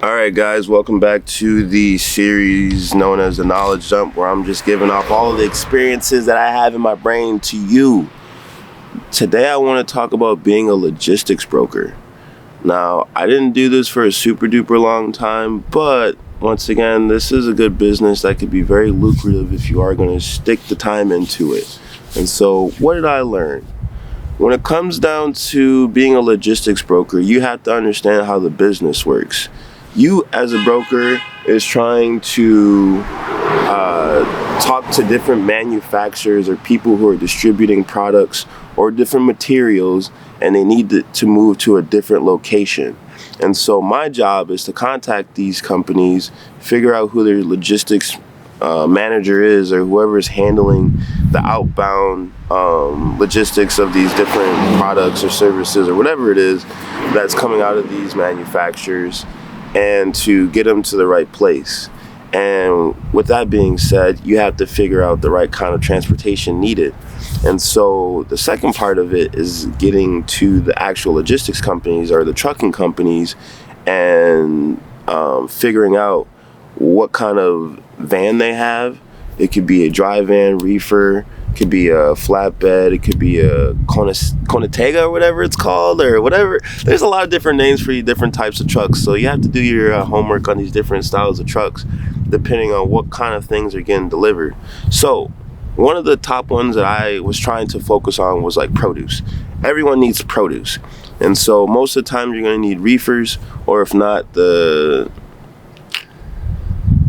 Alright guys, welcome back to the series known as the Knowledge Dump, where I'm just giving off all of the experiences that I have in my brain to you. Today I want to talk about being a logistics broker. Now, I didn't do this for a super duper long time, but once again, this is a good business that could be very lucrative if you are going to stick the time into it. And so, what did I learn? When it comes down to being a logistics broker, you have to understand how the business works. You as a broker is trying to talk to different manufacturers or people who are distributing products or different materials, and they need to move to a different location. And so my job is to contact these companies, figure out who their logistics manager is, or whoever is handling the outbound logistics of these different products or services or whatever it is that's coming out of these manufacturers, and to get them to the right place. And with that being said, you have to figure out the right kind of transportation needed. And so the second part of it is getting to the actual logistics companies or the trucking companies and figuring out what kind of van they have. It could be a dry van, reefer, it could be a flatbed, it could be a Conatega or whatever it's called, or whatever. There's a lot of different names for different types of trucks. So you have to do your homework on these different styles of trucks, depending on what kind of things are getting delivered. So one of the top ones that I was trying to focus on was like produce. Everyone needs produce. And so most of the time you're going to need reefers, or if not,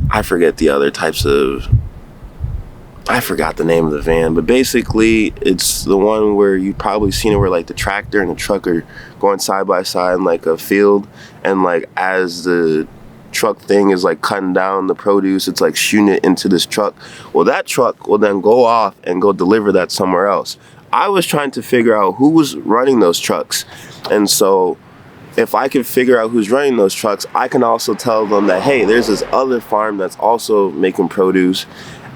I forget the other types of, I forgot the name of the van, but basically it's the one where you've probably seen it where like the tractor and the truck are going side by side in like a field, and like as the truck thing is like cutting down the produce, it's like shooting it into this truck. Well, that truck will then go off and go deliver that somewhere else. I was trying to figure out who was running those trucks, and so if I can figure out who's running those trucks, I can also tell them that, hey, there's this other farm that's also making produce,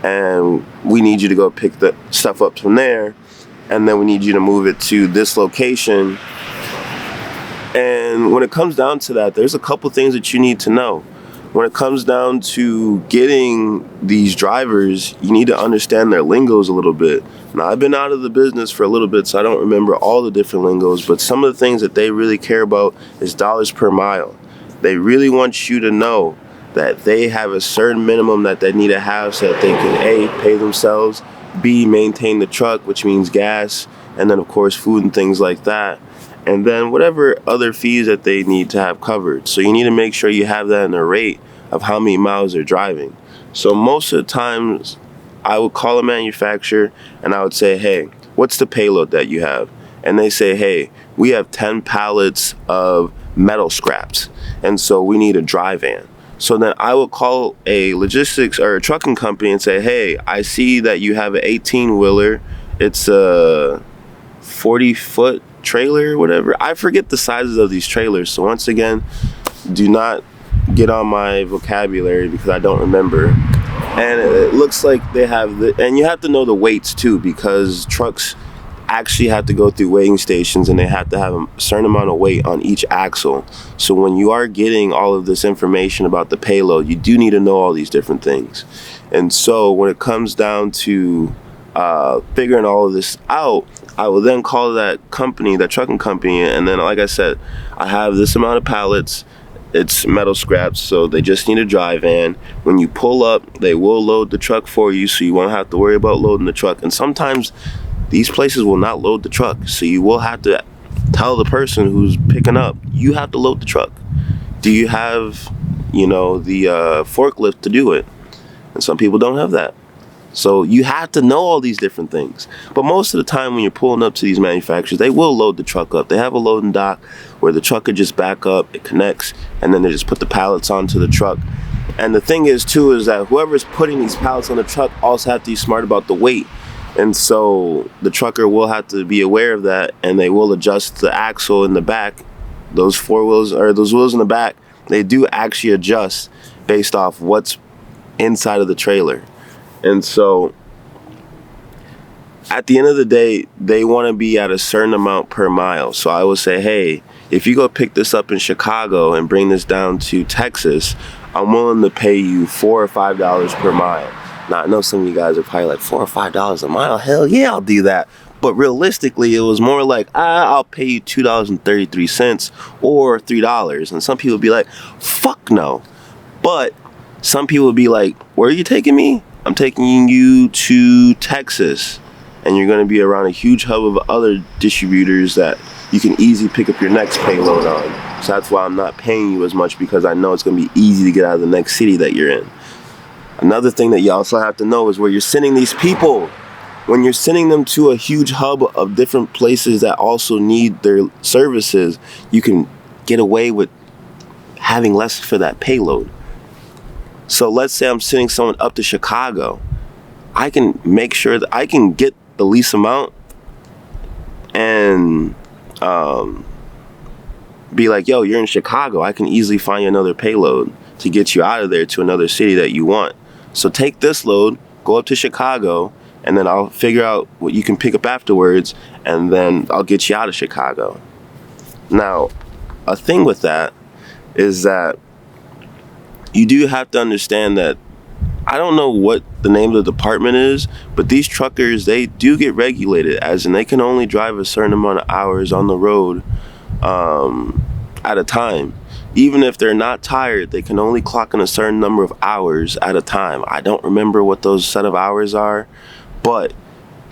and we need you to go pick the stuff up from there, and then we need you to move it to this location. And when it comes down to that, there's a couple things that you need to know. When it comes down to getting these drivers, you need to understand their lingos a little bit. Now, I've been out of the business for a little bit, so I don't remember all the different lingos, but some of the things that they really care about is dollars per mile. They really want you to know that they have a certain minimum that they need to have so that they can A, pay themselves, B, maintain the truck, which means gas, and then of course food and things like that, and then whatever other fees that they need to have covered. So you need to make sure you have that in the rate of how many miles they're driving. So most of the times I would call a manufacturer and I would say, hey, what's the payload that you have? And they say, hey, we have 10 pallets of metal scraps, and so we need a dry van. So then I would call a logistics or a trucking company and say, hey, I see that you have an 18-wheeler. It's a 40-foot trailer or whatever. I forget the sizes of these trailers. So once again, do not get on my vocabulary because I don't remember. And it looks like they have and you have to know the weights too, because trucks actually have to go through weighing stations, and they have to have a certain amount of weight on each axle. So when you are getting all of this information about the payload, you do need to know all these different things. And so when it comes down to figuring all of this out, I will then call that company, that trucking company, and then like I said, I have this amount of pallets, it's metal scraps, so they just need a dry van. When you pull up, they will load the truck for you, so you won't have to worry about loading the truck. And sometimes these places will not load the truck, so you will have to tell the person who's picking up, you have to load the truck. Do you have, the forklift to do it? And some people don't have that. So you have to know all these different things. But most of the time when you're pulling up to these manufacturers, they will load the truck up. They have a loading dock where the truck could just back up, it connects, and then they just put the pallets onto the truck. And the thing is too is that whoever's putting these pallets on the truck also have to be smart about the weight. And so the trucker will have to be aware of that, and they will adjust the axle in the back. Those four wheels, or those wheels in the back, they do actually adjust based off what's inside of the trailer. And so at the end of the day, they want to be at a certain amount per mile. So I would say, hey, if you go pick this up in Chicago and bring this down to Texas, I'm willing to pay you $4 or $5 per mile. Now, I know some of you guys are probably like, $4 or $5 a mile? Hell yeah, I'll do that. But realistically, it was more like, I'll pay you $2.33 or $3. And some people would be like, fuck no. But some people would be like, where are you taking me? I'm taking you to Texas. And you're going to be around a huge hub of other distributors that you can easily pick up your next payload on. So that's why I'm not paying you as much, because I know it's going to be easy to get out of the next city that you're in. Another thing that you also have to know is where you're sending these people. When you're sending them to a huge hub of different places that also need their services, you can get away with having less for that payload. So let's say I'm sending someone up to Chicago. I can make sure that I can get the least amount and be like, yo, you're in Chicago. I can easily find you another payload to get you out of there to another city that you want. So take this load, go up to Chicago, and then I'll figure out what you can pick up afterwards, and then I'll get you out of Chicago. Now, a thing with that is that you do have to understand that I don't know what the name of the department is, but these truckers, they do get regulated, as in they can only drive a certain amount of hours on the road at a time. Even if they're not tired, they can only clock in a certain number of hours at a time. I don't remember what those set of hours are, but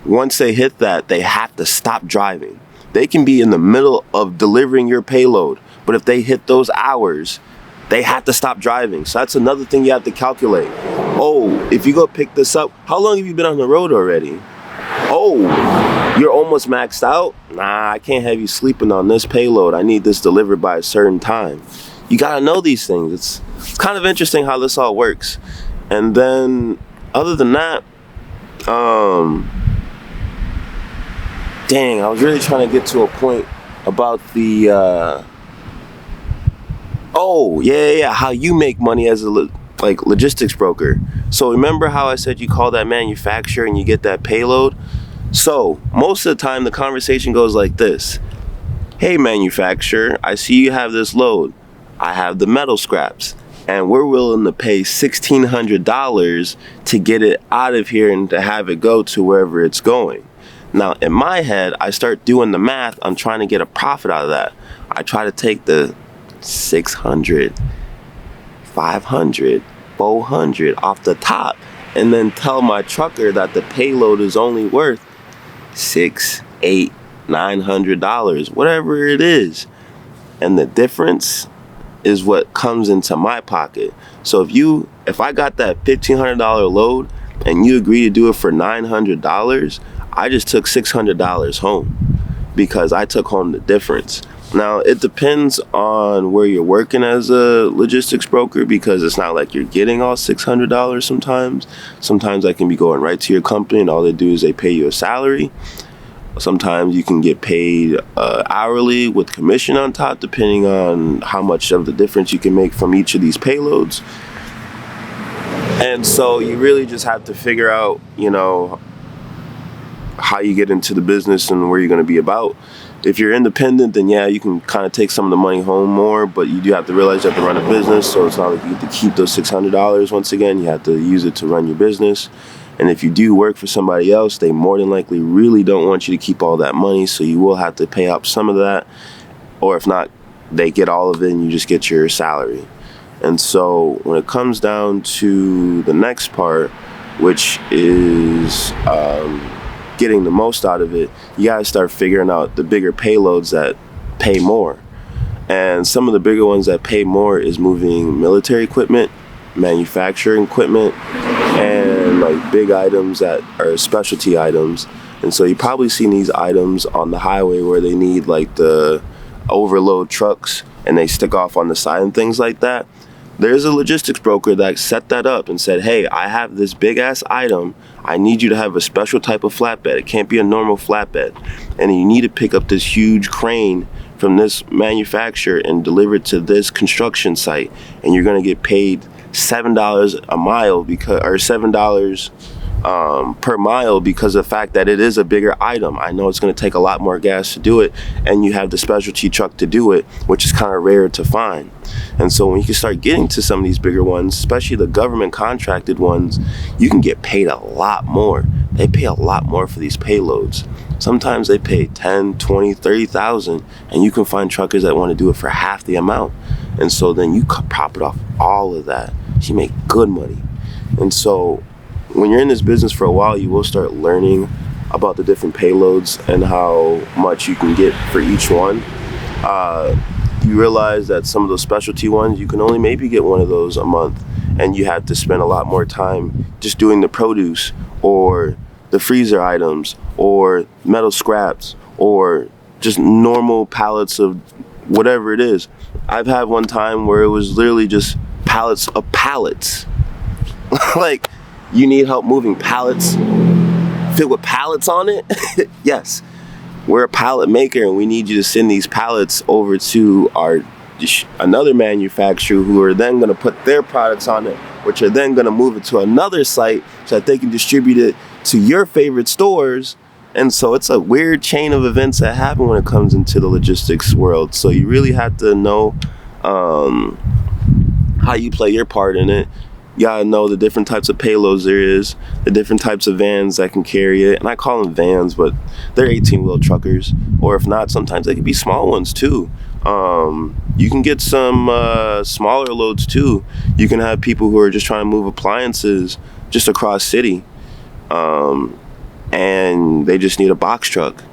once they hit that, they have to stop driving. They can be in the middle of delivering your payload, but if they hit those hours, they have to stop driving. So that's another thing you have to calculate. Oh, if you go pick this up, how long have you been on the road already? Oh, you're almost maxed out? Nah, I can't have you sleeping on this payload. I need this delivered by a certain time. You gotta know these things. It's kind of interesting how this all works. And then, other than that, dang, I was really trying to get to a point about the, how you make money as a logistics broker. So remember how I said you call that manufacturer and you get that payload? So most of the time the conversation goes like this. Hey manufacturer, I see you have this load. I have the metal scraps, and we're willing to pay $1,600 to get it out of here and to have it go to wherever it's going. Now in my head, I start doing the math. I'm trying to get a profit out of that. I try to take the 600, 500, 400 off the top, and then tell my trucker that the payload is only worth $600, $800, $900, whatever it is. And the difference is what comes into my pocket. So if I got that $1,500 load and you agree to do it for $900, I just took $600 home because I took home the difference. Now, it depends on where you're working as a logistics broker, because it's not like you're getting all $600 sometimes. Sometimes I can be going right to your company and all they do is they pay you a salary. Sometimes you can get paid hourly with commission on top, depending on how much of the difference you can make from each of these payloads. And so you really just have to figure out, how you get into the business and where you're going to be about. If you're independent, then yeah, you can kind of take some of the money home more, but you do have to realize you have to run a business, so it's not like you get to keep those $600 once again. You have to use it to run your business. And if you do work for somebody else, they more than likely really don't want you to keep all that money, so you will have to pay up some of that, or if not, they get all of it and you just get your salary. And so when it comes down to the next part, which is getting the most out of it, you gotta start figuring out the bigger payloads that pay more. And some of the bigger ones that pay more is moving military equipment, manufacturing equipment, and like big items that are specialty items. And so you probably seen these items on the highway where they need like the overload trucks and they stick off on the side and things like that. There's a logistics broker that set that up and said, hey, I have this big ass item. I need you to have a special type of flatbed. It can't be a normal flatbed. And you need to pick up this huge crane from this manufacturer and deliver it to this construction site. And you're going to get paid $7 a mile or $7 per mile because of the fact that it is a bigger item. I know it's going to take a lot more gas to do it, and you have the specialty truck to do it, which is kind of rare to find. And so when you can start getting to some of these bigger ones, especially the government contracted ones, you can get paid a lot more. They pay a lot more for these payloads. Sometimes they pay 10, 20, 30,000, and you can find truckers that want to do it for half the amount. And so then you profit off all of that. You make good money. And so when you're in this business for a while, you will start learning about the different payloads and how much you can get for each one. You realize that some of those specialty ones, you can only maybe get one of those a month, and you have to spend a lot more time just doing the produce or the freezer items or metal scraps or just normal pallets of whatever it is. I've had one time where it was literally just pallets of pallets. Like, you need help moving pallets filled with pallets on it? Yes. We're a pallet maker, and we need you to send these pallets over to another manufacturer, who are then going to put their products on it, which are then going to move it to another site so that they can distribute it to your favorite stores. And so it's a weird chain of events that happen when it comes into the logistics world. So you really have to know how you play your part in it. You gotta know the different types of payloads there is, the different types of vans that can carry it. And I call them vans, but they're 18-wheel truckers. Or if not, sometimes they can be small ones too. You can get some smaller loads too. You can have people who are just trying to move appliances just across city. And they just need a box truck.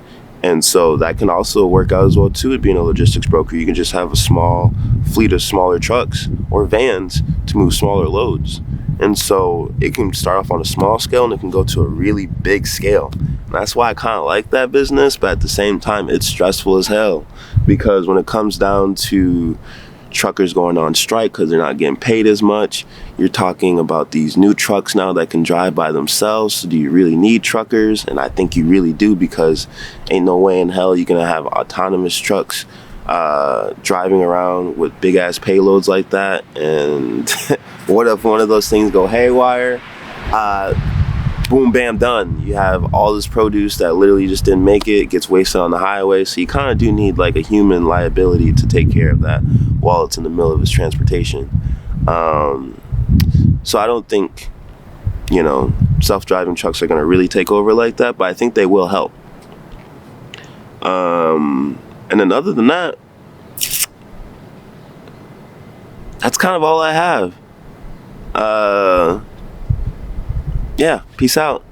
And so that can also work out as well too, being a logistics broker. You can just have a small fleet of smaller trucks or vans to move smaller loads. And so it can start off on a small scale and it can go to a really big scale. And that's why I kind of like that business, but at the same time, it's stressful as hell. Because when it comes down to truckers going on strike because they're not getting paid as much, you're talking about these new trucks now that can drive by themselves. So do you really need truckers? And I think you really do, because ain't no way in hell you're gonna have autonomous trucks driving around with big ass payloads like that. And what if one of those things go haywire? Boom, bam, done. You have all this produce that literally just didn't make it, gets wasted on the highway. So you kind of do need like a human liability to take care of that while it's in the middle of its transportation. So I don't think, self-driving trucks are going to really take over like that, but I think they will help. And then other than that, that's kind of all I have. Yeah, peace out.